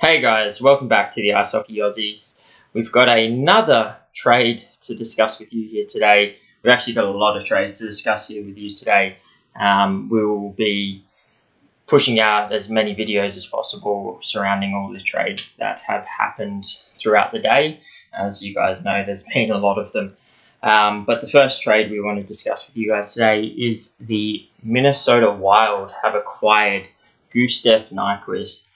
Hey guys, welcome back to the Ice Hockey Aussies. We've got another trade to discuss with you here today. We've actually got a lot of trades to discuss here with you today. We will be pushing out as many videos as possible surrounding all the trades that have happened throughout the day. As you guys know, there's been a lot of them. But the first trade we want to discuss with you guys today is the Minnesota Wild have acquired Gustav Nyquist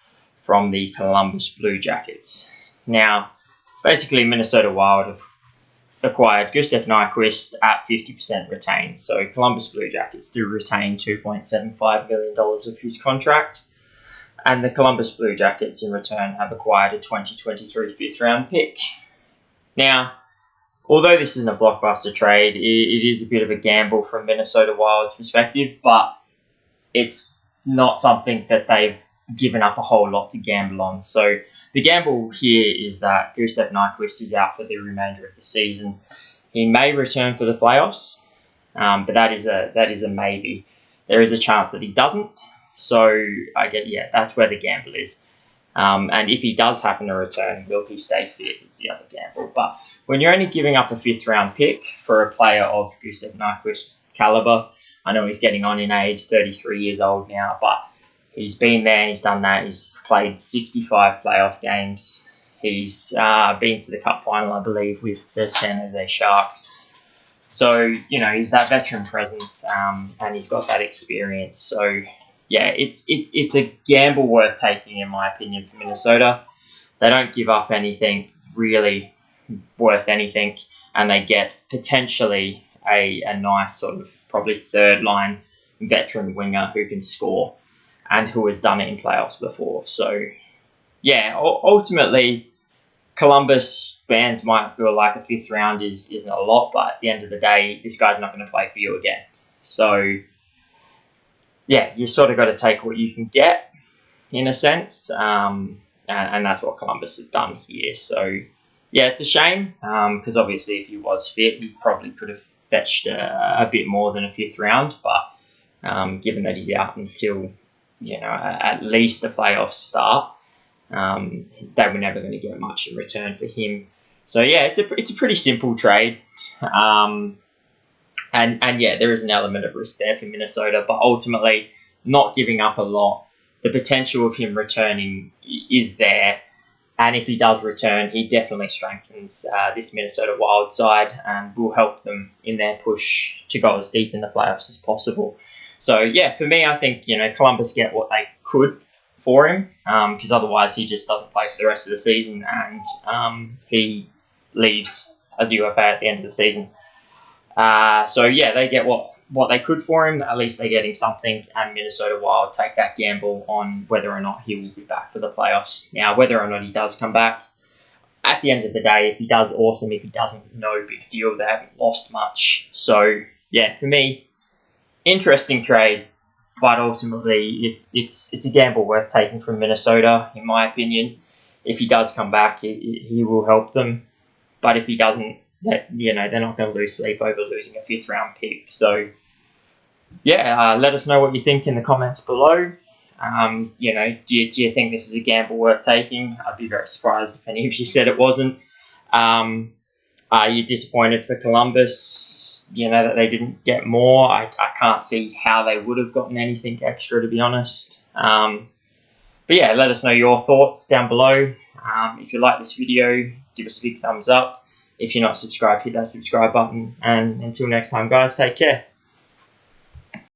from the Columbus Blue Jackets. Now, basically, Minnesota Wild have acquired Gustav Nyquist at 50% retained. So Columbus Blue Jackets do retain $2.75 million of his contract. And the Columbus Blue Jackets, in return, have acquired a 2023 fifth-round pick. Now, although this isn't a blockbuster trade, it is a bit of a gamble from Minnesota Wild's perspective, but it's not something that they've given up a whole lot to gamble on. So the gamble here is that Gustav Nyquist is out for the remainder of the season. He may return for the playoffs, but that is a maybe. There is a chance that he doesn't. So that's where the gamble is. And if he does happen to return, will he stay fit is the other gamble. But when you're only giving up a fifth-round pick for a player of Gustav Nyquist's caliber, I know he's getting on in age, 33 years old now, but he's been there, he's done that. He's played 65 playoff games. He's been to the Cup final, I believe, with the San Jose Sharks. So, he's that veteran presence, and he's got that experience. So, it's a gamble worth taking, in my opinion, for Minnesota. They don't give up anything really worth anything, and they get potentially a nice sort of probably third-line veteran winger who can score and who has done it in playoffs before. So, ultimately, Columbus fans might feel like a fifth round isn't a lot, but at the end of the day, this guy's not going to play for you again. So, you sort of got to take what you can get, in a sense, and that's what Columbus have done here. So, it's a shame, because obviously if he was fit, he probably could have fetched a bit more than a fifth round, but given that he's out until at least the playoffs start, they were never going to get much in return for him. So it's a pretty simple trade, and there is an element of risk there for Minnesota, but ultimately not giving up a lot. The potential of him returning is there, and if he does return, he definitely strengthens this Minnesota Wild side and will help them in their push to go as deep in the playoffs as possible. So, for me, I think, Columbus get what they could for him, because otherwise he just doesn't play for the rest of the season, and he leaves as a UFA at the end of the season. They get what they could for him. At least they're getting something, and Minnesota Wild take that gamble on whether or not he will be back for the playoffs. Now, whether or not he does come back, at the end of the day, if he does, awesome. If he doesn't, no big deal. They haven't lost much. So, for me, interesting trade, but ultimately it's a gamble worth taking from Minnesota, in my opinion. If he does come back, he will help them. But if he doesn't, they're not going to lose sleep over losing a fifth-round pick. So, let us know what you think in the comments below. Do you think this is a gamble worth taking? I'd be very surprised if any of you said it wasn't. Are you disappointed for Columbus, that they didn't get more? I can't see how they would have gotten anything extra, to be honest. Let us know your thoughts down below. If you like this video, give us a big thumbs up. If you're not subscribed, hit that subscribe button. And until next time, guys, take care.